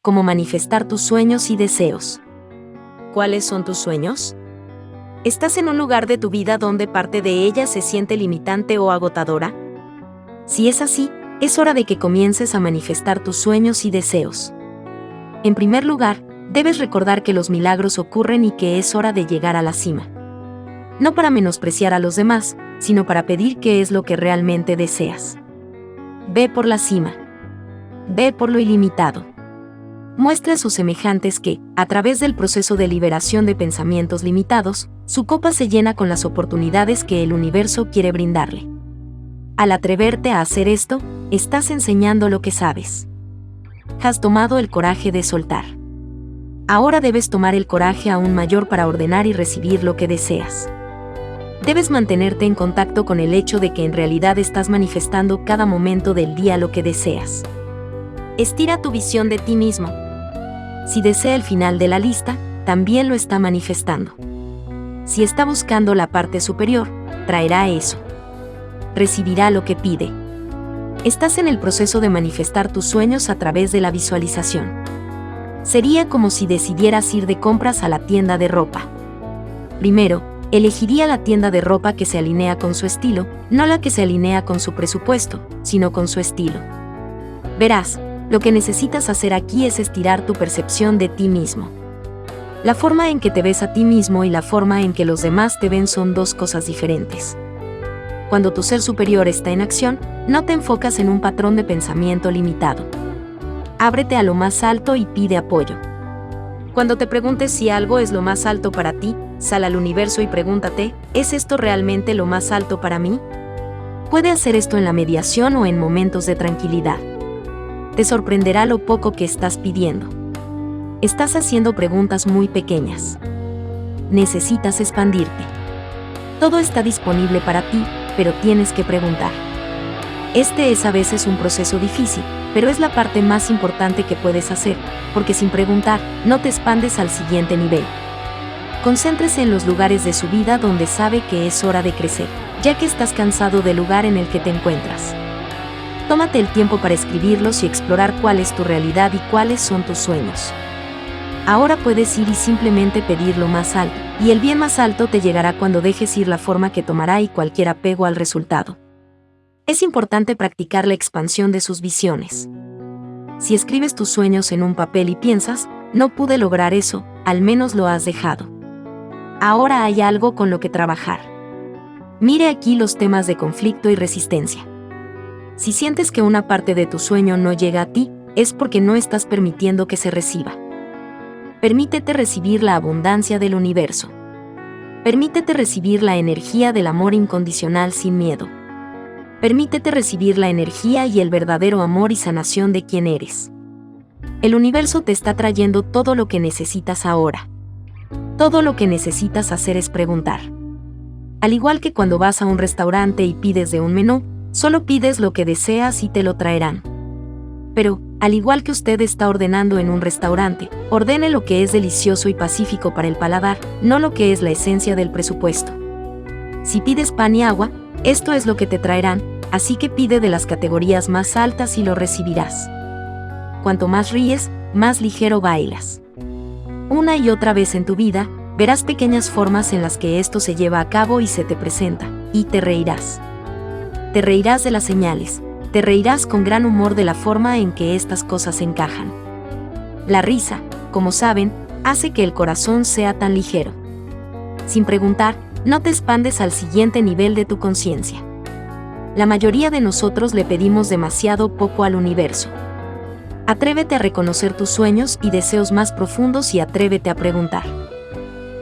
cómo manifestar tus sueños y deseos. ¿Cuáles son tus sueños? ¿Estás en un lugar de tu vida donde parte de ella se siente limitante o agotadora? Si es así, es hora de que comiences a manifestar tus sueños y deseos. En primer lugar, debes recordar que los milagros ocurren y que es hora de llegar a la cima. No para menospreciar a los demás, sino para pedir qué es lo que realmente deseas. Ve por la cima. Ve por lo ilimitado. Muestra a sus semejantes que, a través del proceso de liberación de pensamientos limitados, su copa se llena con las oportunidades que el universo quiere brindarle. Al atreverte a hacer esto, estás enseñando lo que sabes. Has tomado el coraje de soltar. Ahora debes tomar el coraje aún mayor para ordenar y recibir lo que deseas. Debes mantenerte en contacto con el hecho de que en realidad estás manifestando cada momento del día lo que deseas. Estira tu visión de ti mismo. Si desea el final de la lista, también lo está manifestando. Si está buscando la parte superior, traerá eso. Recibirá lo que pide. Estás en el proceso de manifestar tus sueños a través de la visualización. Sería como si decidieras ir de compras a la tienda de ropa. Primero, elegiría la tienda de ropa que se alinea con su estilo, no la que se alinea con su presupuesto, sino con su estilo. Verás, lo que necesitas hacer aquí es estirar tu percepción de ti mismo. La forma en que te ves a ti mismo y la forma en que los demás te ven son dos cosas diferentes. Cuando tu ser superior está en acción, no te enfocas en un patrón de pensamiento limitado. Ábrete a lo más alto y pide apoyo. Cuando te preguntes si algo es lo más alto para ti, sal al universo y pregúntate, ¿es esto realmente lo más alto para mí? Puede hacer esto en la meditación o en momentos de tranquilidad. Te sorprenderá lo poco que estás pidiendo. Estás haciendo preguntas muy pequeñas. Necesitas expandirte. Todo está disponible para ti, pero tienes que preguntar. Este es a veces un proceso difícil, pero es la parte más importante que puedes hacer, porque sin preguntar, no te expandes al siguiente nivel. Concéntrese en los lugares de su vida donde sabe que es hora de crecer, ya que estás cansado del lugar en el que te encuentras. Tómate el tiempo para escribirlos y explorar cuál es tu realidad y cuáles son tus sueños. Ahora puedes ir y simplemente pedir lo más alto, y el bien más alto te llegará cuando dejes ir la forma que tomará y cualquier apego al resultado. Es importante practicar la expansión de sus visiones. Si escribes tus sueños en un papel y piensas, no pude lograr eso, al menos lo has dejado. Ahora hay algo con lo que trabajar. Mire aquí los temas de conflicto y resistencia. Si sientes que una parte de tu sueño no llega a ti, es porque no estás permitiendo que se reciba. Permítete recibir la abundancia del universo. Permítete recibir la energía del amor incondicional sin miedo. Permítete recibir la energía y el verdadero amor y sanación de quien eres. El universo te está trayendo todo lo que necesitas ahora. Todo lo que necesitas hacer es preguntar. Al igual que cuando vas a un restaurante y pides de un menú, solo pides lo que deseas y te lo traerán. Pero, al igual que usted está ordenando en un restaurante, ordene lo que es delicioso y pacífico para el paladar, no lo que es la esencia del presupuesto. Si pides pan y agua, esto es lo que te traerán, así que pide de las categorías más altas y lo recibirás. Cuanto más ríes, más ligero bailas. Una y otra vez en tu vida, verás pequeñas formas en las que esto se lleva a cabo y se te presenta, y te reirás. Te reirás de las señales, te reirás con gran humor de la forma en que estas cosas encajan. La risa, como saben, hace que el corazón sea tan ligero. Sin preguntar, no te expandes al siguiente nivel de tu conciencia. La mayoría de nosotros le pedimos demasiado poco al universo. Atrévete a reconocer tus sueños y deseos más profundos y atrévete a preguntar.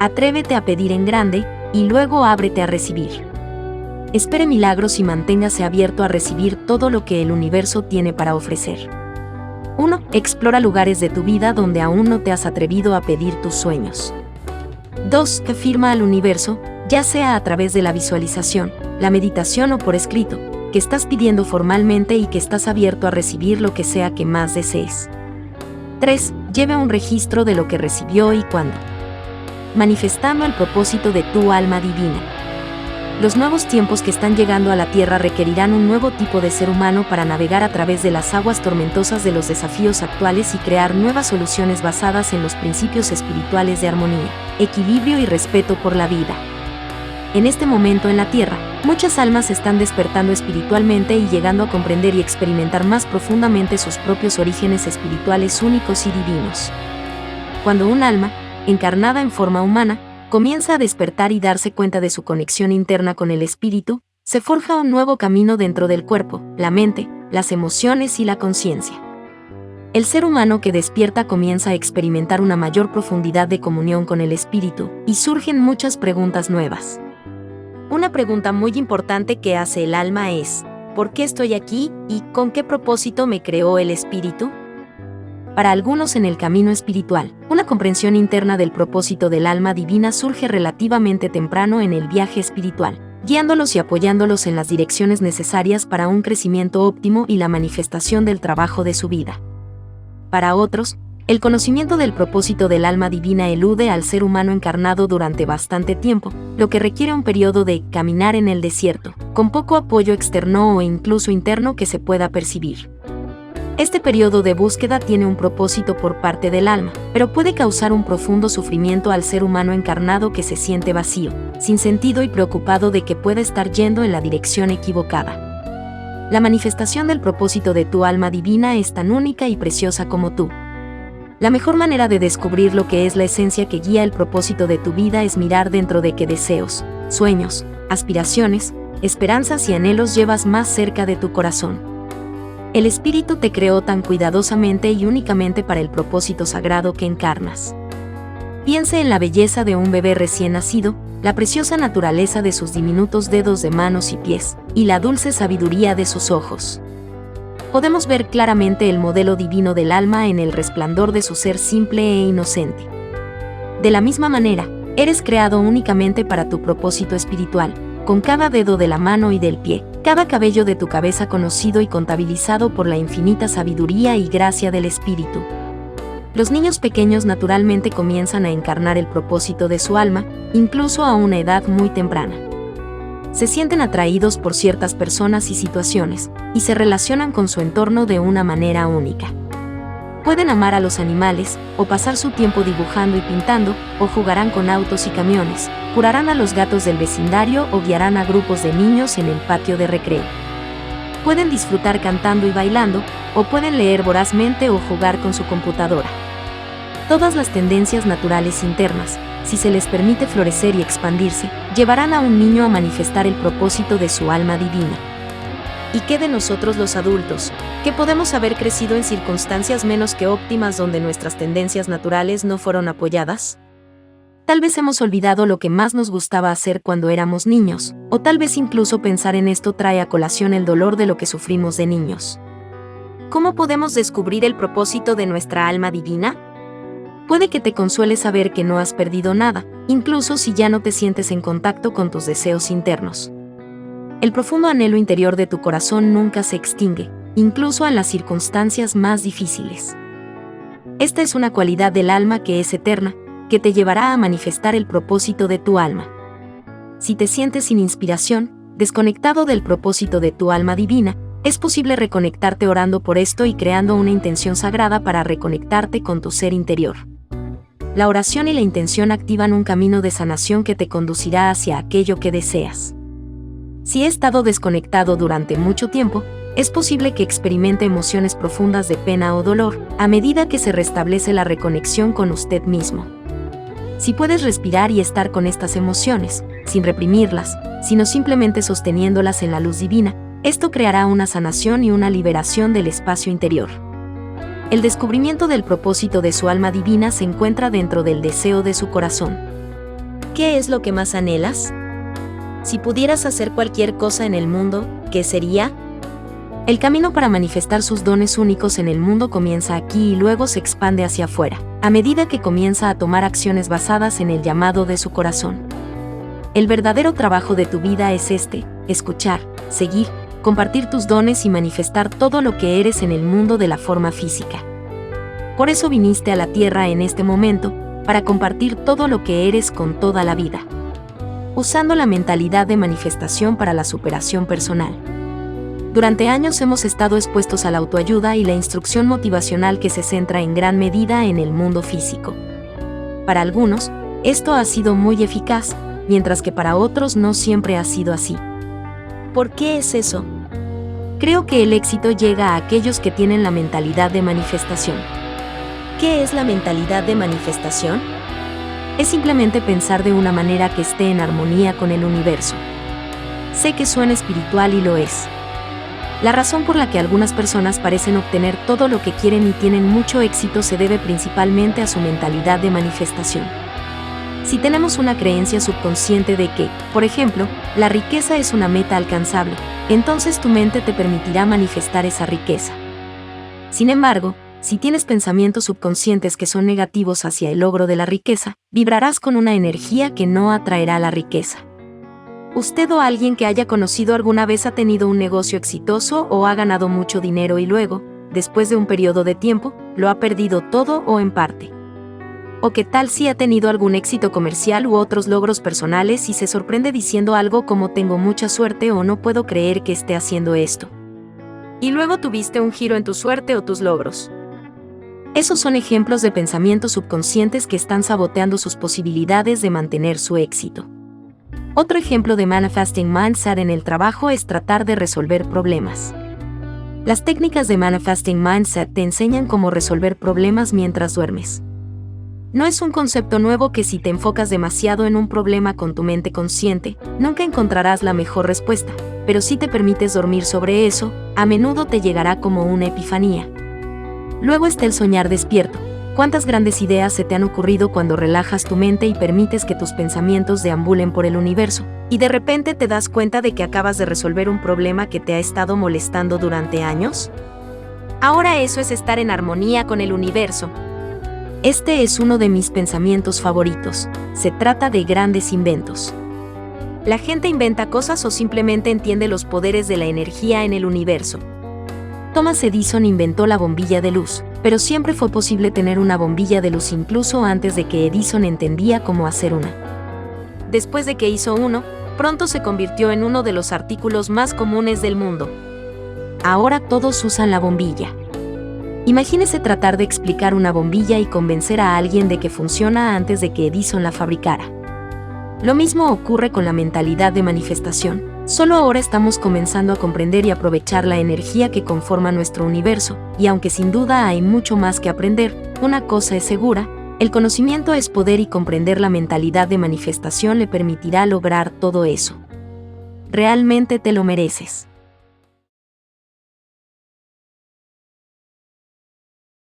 Atrévete a pedir en grande, y luego ábrete a recibir. Espere milagros y manténgase abierto a recibir todo lo que el universo tiene para ofrecer. 1. Explora lugares de tu vida donde aún no te has atrevido a pedir tus sueños. 2. Afirma al universo, ya sea a través de la visualización, la meditación o por escrito, que estás pidiendo formalmente y que estás abierto a recibir lo que sea que más desees. 3. Lleve un registro de lo que recibió y cuándo. Manifestando el propósito de tu alma divina. Los nuevos tiempos que están llegando a la Tierra requerirán un nuevo tipo de ser humano para navegar a través de las aguas tormentosas de los desafíos actuales y crear nuevas soluciones basadas en los principios espirituales de armonía, equilibrio y respeto por la vida. En este momento en la Tierra, muchas almas están despertando espiritualmente y llegando a comprender y experimentar más profundamente sus propios orígenes espirituales únicos y divinos. Cuando un alma, encarnada en forma humana, comienza a despertar y darse cuenta de su conexión interna con el espíritu, se forja un nuevo camino dentro del cuerpo, la mente, las emociones y la conciencia. El ser humano que despierta comienza a experimentar una mayor profundidad de comunión con el espíritu, y surgen muchas preguntas nuevas. Una pregunta muy importante que hace el alma es: ¿por qué estoy aquí y con qué propósito me creó el espíritu? Para algunos en el camino espiritual, una comprensión interna del propósito del alma divina surge relativamente temprano en el viaje espiritual, guiándolos y apoyándolos en las direcciones necesarias para un crecimiento óptimo y la manifestación del trabajo de su vida. Para otros, el conocimiento del propósito del alma divina elude al ser humano encarnado durante bastante tiempo, lo que requiere un periodo de caminar en el desierto, con poco apoyo externo o incluso interno que se pueda percibir. Este periodo de búsqueda tiene un propósito por parte del alma, pero puede causar un profundo sufrimiento al ser humano encarnado que se siente vacío, sin sentido y preocupado de que pueda estar yendo en la dirección equivocada. La manifestación del propósito de tu alma divina es tan única y preciosa como tú. La mejor manera de descubrir lo que es la esencia que guía el propósito de tu vida es mirar dentro de qué deseos, sueños, aspiraciones, esperanzas y anhelos llevas más cerca de tu corazón. El Espíritu te creó tan cuidadosamente y únicamente para el propósito sagrado que encarnas. Piense en la belleza de un bebé recién nacido, la preciosa naturaleza de sus diminutos dedos de manos y pies, y la dulce sabiduría de sus ojos. Podemos ver claramente el modelo divino del alma en el resplandor de su ser simple e inocente. De la misma manera, eres creado únicamente para tu propósito espiritual, con cada dedo de la mano y del pie, cada cabello de tu cabeza conocido y contabilizado por la infinita sabiduría y gracia del Espíritu. Los niños pequeños naturalmente comienzan a encarnar el propósito de su alma, incluso a una edad muy temprana. Se sienten atraídos por ciertas personas y situaciones, y se relacionan con su entorno de una manera única. Pueden amar a los animales, o pasar su tiempo dibujando y pintando, o jugarán con autos y camiones, curarán a los gatos del vecindario o guiarán a grupos de niños en el patio de recreo. Pueden disfrutar cantando y bailando, o pueden leer vorazmente o jugar con su computadora. Todas las tendencias naturales internas, si se les permite florecer y expandirse, llevarán a un niño a manifestar el propósito de su alma divina. ¿Y qué de nosotros los adultos, que podemos haber crecido en circunstancias menos que óptimas donde nuestras tendencias naturales no fueron apoyadas? Tal vez hemos olvidado lo que más nos gustaba hacer cuando éramos niños, o tal vez incluso pensar en esto trae a colación el dolor de lo que sufrimos de niños. ¿Cómo podemos descubrir el propósito de nuestra alma divina? Puede que te consuele saber que no has perdido nada, incluso si ya no te sientes en contacto con tus deseos internos. El profundo anhelo interior de tu corazón nunca se extingue, incluso en las circunstancias más difíciles. Esta es una cualidad del alma que es eterna, que te llevará a manifestar el propósito de tu alma. Si te sientes sin inspiración, desconectado del propósito de tu alma divina, es posible reconectarte orando por esto y creando una intención sagrada para reconectarte con tu ser interior. La oración y la intención activan un camino de sanación que te conducirá hacia aquello que deseas. Si he estado desconectado durante mucho tiempo, es posible que experimente emociones profundas de pena o dolor, a medida que se restablece la reconexión con usted mismo. Si puedes respirar y estar con estas emociones, sin reprimirlas, sino simplemente sosteniéndolas en la luz divina, esto creará una sanación y una liberación del espacio interior. El descubrimiento del propósito de su alma divina se encuentra dentro del deseo de su corazón. ¿Qué es lo que más anhelas? Si pudieras hacer cualquier cosa en el mundo, ¿qué sería? El camino para manifestar sus dones únicos en el mundo comienza aquí y luego se expande hacia afuera, a medida que comienza a tomar acciones basadas en el llamado de su corazón. El verdadero trabajo de tu vida es escuchar, seguir, compartir tus dones y manifestar todo lo que eres en el mundo de la forma física. Por eso viniste a la Tierra en este momento, para compartir todo lo que eres con toda la vida. usando la mentalidad de manifestación para la superación personal. Durante años hemos estado expuestos a la autoayuda y la instrucción motivacional que se centra en gran medida en el mundo físico. Para algunos, esto ha sido muy eficaz, mientras que para otros no siempre ha sido así. ¿Por qué es eso? Creo que el éxito llega a aquellos que tienen la mentalidad de manifestación. ¿Qué es la mentalidad de manifestación? Es simplemente pensar de una manera que esté en armonía con el universo. Sé que suena espiritual y lo es. La razón por la que algunas personas parecen obtener todo lo que quieren y tienen mucho éxito se debe principalmente a su mentalidad de manifestación. Si tenemos una creencia subconsciente de que, por ejemplo, la riqueza es una meta alcanzable, entonces tu mente te permitirá manifestar esa riqueza. Sin embargo, si tienes pensamientos subconscientes que son negativos hacia el logro de la riqueza, vibrarás con una energía que no atraerá la riqueza. ¿Usted o alguien que haya conocido alguna vez ha tenido un negocio exitoso o ha ganado mucho dinero y luego, después de un periodo de tiempo, lo ha perdido todo o en parte? ¿O qué tal si ha tenido algún éxito comercial u otros logros personales y se sorprende diciendo algo como tengo mucha suerte o no puedo creer que esté haciendo esto? Y luego tuviste un giro en tu suerte o tus logros. Esos son ejemplos de pensamientos subconscientes que están saboteando sus posibilidades de mantener su éxito. Otro ejemplo de Manifesting Mindset en el trabajo es tratar de resolver problemas. Las técnicas de Manifesting Mindset te enseñan cómo resolver problemas mientras duermes. No es un concepto nuevo que si te enfocas demasiado en un problema con tu mente consciente, nunca encontrarás la mejor respuesta, pero si te permites dormir sobre eso, a menudo te llegará como una epifanía. Luego está el soñar despierto. ¿Cuántas grandes ideas se te han ocurrido cuando relajas tu mente y permites que tus pensamientos deambulen por el universo? Y de repente te das cuenta de que acabas de resolver un problema que te ha estado molestando durante años. Ahora eso es estar en armonía con el universo. Este es uno de mis pensamientos favoritos. Se trata de grandes inventos. La gente inventa cosas o simplemente entiende los poderes de la energía en el universo. Thomas Edison inventó la bombilla de luz, pero siempre fue posible tener una bombilla de luz incluso antes de que Edison entendía cómo hacer una. Después de que hizo uno, pronto se convirtió en uno de los artículos más comunes del mundo. Ahora todos usan la bombilla. Imagínese tratar de explicar una bombilla y convencer a alguien de que funciona antes de que Edison la fabricara. Lo mismo ocurre con la mentalidad de manifestación. Solo ahora estamos comenzando a comprender y aprovechar la energía que conforma nuestro universo, y aunque sin duda hay mucho más que aprender, una cosa es segura, el conocimiento es poder y comprender la mentalidad de manifestación le permitirá lograr todo eso. Realmente te lo mereces.